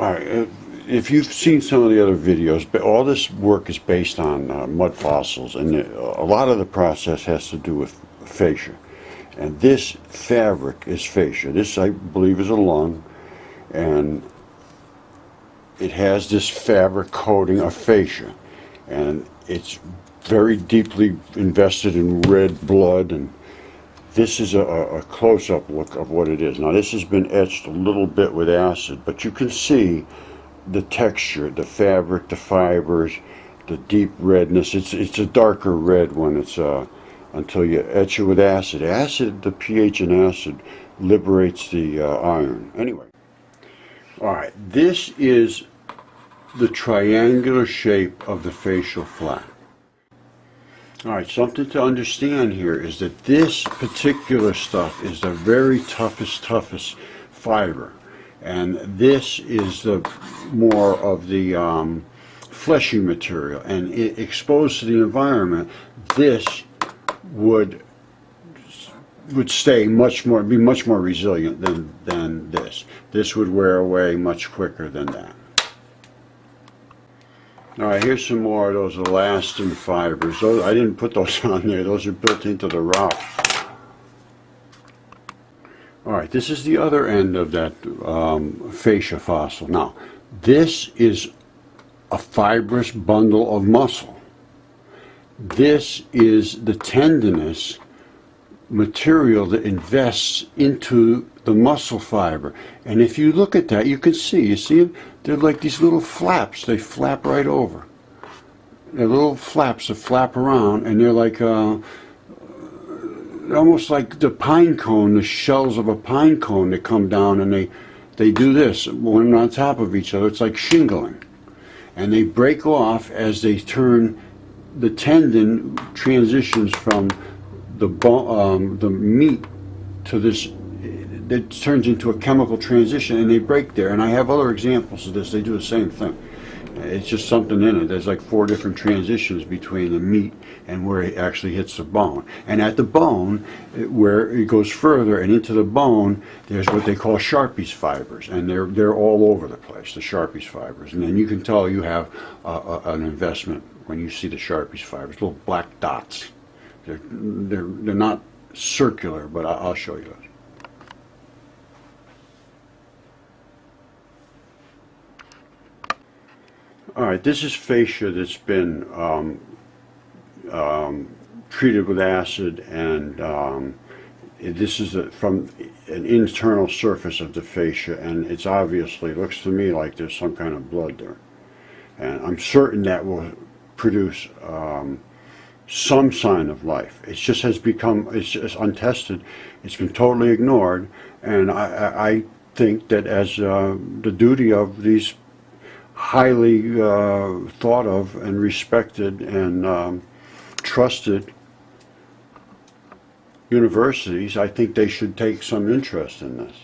All right, if you've seen some of the other videos, but all this work is based on mud fossils, and a lot of the process has to do with fascia. And this fabric is fascia. This, I believe, is a lung, and it has this fabric coating of fascia, and it's very deeply invested in red blood. And this is a close-up look of what it is. Now, this has been etched a little bit with acid, but you can see the texture, the fabric, the fibers, the deep redness. It's a darker red when it's until you etch it with acid. Acid, the pH in acid liberates the iron. Anyway, all right, this is the triangular shape of the facial flap. All right, something to understand here is that this particular stuff is the very toughest fiber, and this is the more of the fleshy material, and it, exposed to the environment, this would stay much more, be much more resilient than this. This would wear away much quicker than that. All right, here's some more of those elastin fibers. Those, I didn't put those on there. Those are built into the rock. All right, this is the other end of that fascia fossil. Now, this is a fibrous bundle of muscle. This is the tendinous material that invests into the muscle fiber. And if you look at that, you can see, you see them? They're like these little flaps. They flap right over. They're little flaps that flap around, and they're like almost like the pine cone, the shells of a pine cone that come down, and they do this one on top of each other. It's like shingling. And they break off as they turn, the tendon transitions from the meat to this. It turns into a chemical transition, and they break there. And I have other examples of this. They do the same thing. It's just something in it. There's like 4 different transitions between the meat and where it actually hits the bone. And at the bone, where it goes further and into the bone, there's what they call Sharpie's fibers, and they're all over the place, the Sharpie's fibers. And then you can tell you have an investment when you see the Sharpie's fibers, little black dots. They're not circular, but I'll show you those. All right, this is fascia that's been treated with acid, and this is from an internal surface of the fascia, and it's obviously, looks to me like there's some kind of blood there. And I'm certain that will produce some sign of life. It just has become, it's just untested, it's been totally ignored, and I think that as the duty of these highly thought of and respected and trusted universities, I think they should take some interest in this.